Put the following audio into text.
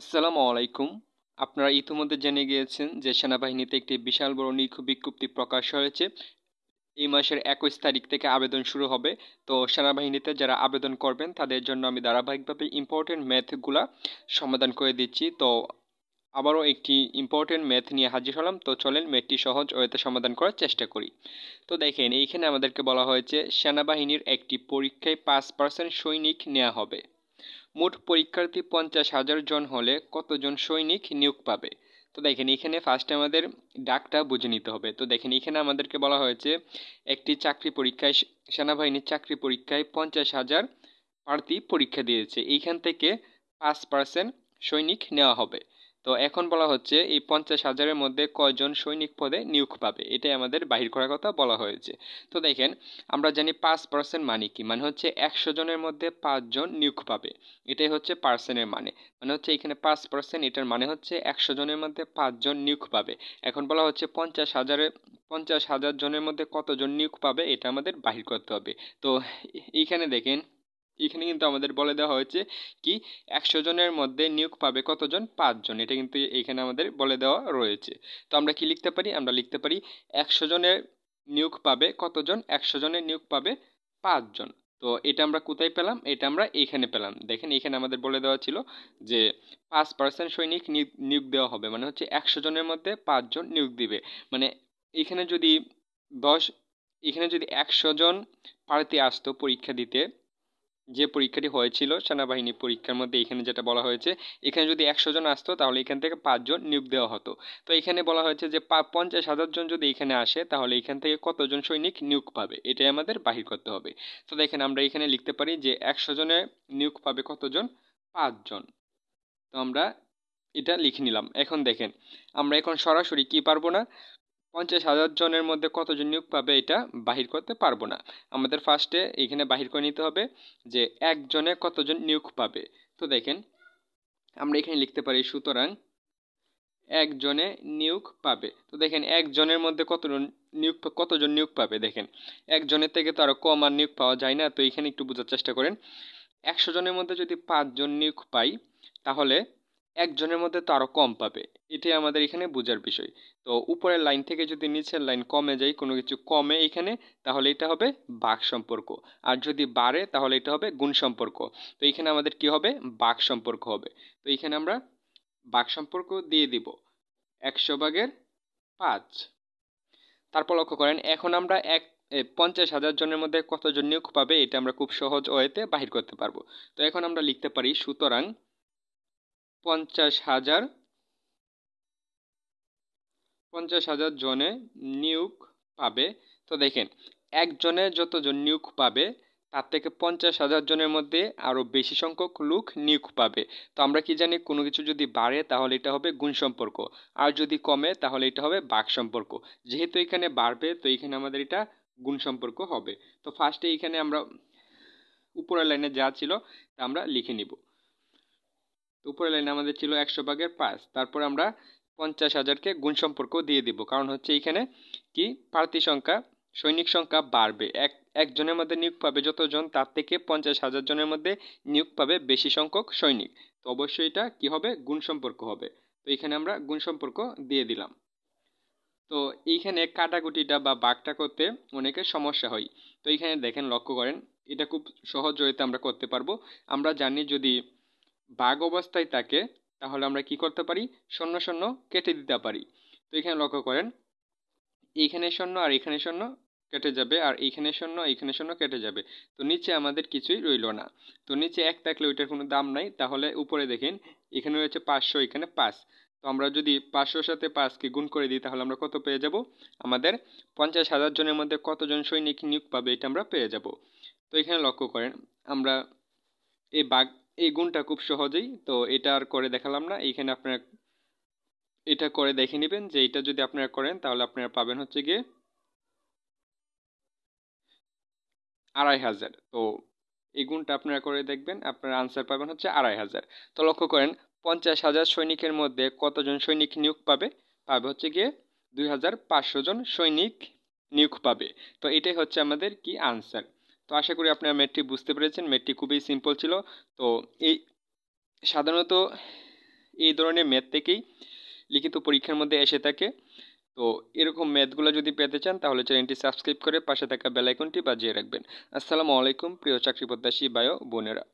আসসালামু আলাইকুম। আপনারা ইতিমধ্যে জেনে গিয়েছেন যে সেনাবাহিনীতে একটি বিশাল বড় নিয়োগ বিজ্ঞপ্তি প্রকাশ হয়েছে। এই মাসের ২১ তারিখ থেকে আবেদন শুরু হবে। তো সেনাবাহিনীতে যারা আবেদন করবেন তাদের জন্য আমি ধারাবাহিকভাবে ইম্পর্টেন্ট ম্যাথগুলা সমাধান করে দিচ্ছি। তো আবারও একটি ইম্পর্টেন্ট ম্যাথ নিয়ে হাজির হলাম। তো চলেন ম্যাথটি সহজ ওয়েতে সমাধান করার চেষ্টা করি। তো দেখেন এইখানে আমাদেরকে বলা হয়েছে সেনাবাহিনীর একটি পরীক্ষায় ৫% সৈনিক নেওয়া হবে। মোট পরীক্ষার্থী ৫০,০০০ জন হলে কতজন সৈনিক নিয়োগ পাবে? তো দেখেন এখানে ফার্স্টে আমাদের ডাকটা বুঝে নিতে হবে। তো দেখেন এখানে আমাদেরকে বলা হয়েছে একটি চাকরি পরীক্ষায় সেনাবাহিনীর চাকরি পরীক্ষায় ৫০,০০০ প্রার্থী পরীক্ষা দিয়েছে। এইখান থেকে ৫% সৈনিক নেওয়া হবে। তো এখন বলা হচ্ছে এই ৫০,০০০-এর মধ্যে কয়জন সৈনিক পদে নিয়োগ পাবে, এটাই আমাদের বাহির করার কথা বলা হয়েছে। তো দেখেন আমরা জানি ৫% মানে কি, মানে হচ্ছে ১০০ জনের মধ্যে ৫ জন নিয়োগ পাবে। এটাই হচ্ছে পার্সেন্টের মানে হচ্ছে এখানে ৫%, এটার মানে হচ্ছে ১০০ জনের মধ্যে ৫ জন নিয়োগ পাবে। এখন বলা হচ্ছে ৫০,০০০ জনের মধ্যে কতজন নিয়োগ পাবে এটা আমাদের বাহির করতে হবে। তো এইখানে দেখেন এখানে কিন্তু আমাদের বলে দেওয়া হয়েছে কি ১০০ জনের মধ্যে নিয়োগ পাবে কতজন? ৫ জন। এটা কিন্তু এখানে আমাদের বলে দেওয়া রয়েছে। তো আমরা কি লিখতে পারি? আমরা লিখতে পারি ১০০ জনের নিয়োগ পাবে কতজন? ১০০ জনের নিয়োগ পাবে ৫ জন। তো এটা আমরা কোথায় পেলাম? এটা আমরা এইখানে পেলাম। দেখেন এখানে আমাদের বলে দেওয়া ছিল যে ৫% সৈনিক নিয়োগ দেওয়া হবে, মানে হচ্ছে ১০০ জনের মধ্যে ৫ জন নিয়োগ দিবে। মানে এখানে যদি ১০ এখানে যদি ১০০ জন প্রার্থী আসতো পরীক্ষা দিতে, যে পরীক্ষাটি হয়েছিল সেনাবাহিনী পরীক্ষার মধ্যে এখানে যেটা বলা হয়েছে, এখানে যদি ১০০ জন আসতো তাহলে এখান থেকে ৫ জন নিয়োগ দেওয়া হতো। তো এখানে বলা হয়েছে যে ৫০,০০০ জন যদি এখানে আসে তাহলে এখান থেকে কতজন সৈনিক নিয়োগ পাবে, এটাই আমাদের বাহির করতে হবে। তো দেখেন আমরা এখানে লিখতে পারি যে ১০০ জনে নিয়োগ পাবে কতজন? ৫ জন। তো আমরা এটা লিখে নিলাম। এখন দেখেন আমরা এখন সরাসরি কি পারবো না, ৫০,০০০ জনের মধ্যে কতজন নিয়োগ পাবে এটা বাহির করতে পারবো না। আমাদের ফার্স্টে এখানে বাহির করে নিতে হবে যে একজনে কতজন নিয়োগ পাবে। তো দেখেন আমরা এখানে লিখতে পারি সুতরাং একজনে নিয়োগ পাবে। তো দেখেন একজনের মধ্যে কতজন নিয়োগ পাবে, দেখেন একজনের থেকে তো আরো কম আর নিয়োগ পাওয়া যায় না। তো এখানে একটু বোঝার চেষ্টা করেন, ১০০ জনের মধ্যে যদি ৫ জন নিয়োগ পাই তাহলে একজনের মধ্যে তো আরো কম পাবে। এটাই আমাদের এখানে বোঝার বিষয়। তো উপরের লাইন থেকে যদি নিচের লাইন কমে যায়, কোনো কিছু কমে এখানে, তাহলে এটা হবে ভাগ সম্পর্ক। আর যদি বাড়ে তাহলে এটা হবে গুণ সম্পর্ক। তো এখানে আমাদের কি হবে? ভাগ সম্পর্ক হবে। তো এখানে আমরা ভাগ সম্পর্ক দিয়ে দিব ১০০/৫। তারপর লক্ষ্য করেন এখন আমরা ৫০,০০০ জনের মধ্যে কতজন নিয়োগ পাবে এটা আমরা খুব সহজ ওয়েতে বাহির করতে পারবো। তো এখন আমরা লিখতে পারি সুতরাং ৫০,০০০ জনে নিয়োগ পাবে। তো দেখেন একজনে যতজন নিয়োগ পাবে তার থেকে ৫০,০০০ জনের মধ্যে আরো বেশি সংখ্যক লোক নিয়োগ পাবে। তো আমরা কি জানি, কোনো কিছু যদি বাড়ে তাহলে এটা হবে গুণ সম্পর্ক, আর যদি কমে তাহলে এটা হবে ভাগ সম্পর্ক। যেহেতু এখানে বাড়বে তো এখানে আমাদের এটা গুণ সম্পর্ক হবে। তো ফার্স্টে এখানে আমরা উপরের লাইনে যা ছিল তা আমরা লিখে নিব। তো উপরের লাইনে আমাদের ছিল ১০০/৫। তারপর আমরা ৫০,০০০কে গুণ সম্পর্ক দিয়ে দিব, কারণ হচ্ছে এখানে কি প্রার্থী সংখ্যা সৈনিক সংখ্যা বাড়বে, একজনের মধ্যে নিয়োগ পাবে যতজন তার থেকে ৫০,০০০ জনের মধ্যে নিয়োগ পাবে বেশি সংখ্যক সৈনিক। তো অবশ্যই এটা কি হবে? গুণ সম্পর্ক হবে। তো এখানে আমরা গুণ সম্পর্ক দিয়ে দিলাম। তো এইখানে কাটাকুটিটা বা ভাগটা করতে অনেকের সমস্যা হয়। তো এইখানে দেখেন লক্ষ্য করেন, এটা খুব সহজ হইতে আমরা করতে পারবো। আমরা জানি যদি ভাগ অবস্থায় থাকে তাহলে আমরা কি করতে পারি? শূন্য শূন্য কেটে দিতে পারি। তো এখানে লক্ষ্য করেন এইখানে শূন্য আর এখানে শূন্য কেটে যাবে, আর এইখানে শূন্য এইখানে শূন্য কেটে যাবে। তো নিচে আমাদের কিছুই রইল না। তো নিচে ১ থাকলে ওইটার কোনো দাম নাই, তাহলে উপরে দেখেন এখানে রয়েছে ৫০০, এখানে ৫। তো আমরা যদি ৫০০-র সাথে ৫কে গুণ করে দিই তাহলে আমরা কত পেয়ে যাব? আমাদের ৫০,০০০ জনের মধ্যে কতজন সৈনিক নিয়োগ পাবে এটা আমরা পেয়ে যাব। তো এখানে লক্ষ্য করেন আমরা এই এই গুণটা খুব সহজেই, তো এটা আর করে দেখালাম না। এইখানে আপনারা এটা করে দেখে নেবেন যে এটা যদি আপনারা করেন তাহলে আপনারা পাবেন হচ্ছে গিয়ে ২৫০০। তো এই গুণটা আপনারা করে দেখবেন, আপনারা আনসার পাবেন হচ্ছে ২৫০০। তো লক্ষ্য করেন ৫০,০০০ সৈনিকের মধ্যে কতজন সৈনিক নিয়োগ পাবে? পাবে হচ্ছে গিয়ে ২৫০০ জন সৈনিক নিয়োগ পাবে। তো এটাই হচ্ছে আমাদের কি আনসার। তো আশা করি আপনারা ম্যাথটি বুঝতে পেরেছেন। ম্যাথটি খুবই সিম্পল ছিল। তো এই সাধারণত এই ধরনের ম্যাথ থেকেই লিখিত পরীক্ষার মধ্যে এসে থাকে। তো এরকম ম্যাথগুলো যদি পেতে চান তাহলে চ্যানেলটি সাবস্ক্রাইব করে পাশে থাকা বেল আইকনটি বাজিয়ে রাখবেন। আসসালামু আলাইকুম প্রিয় চাকরি প্রত্যাশী ভাই ও বোনেরা।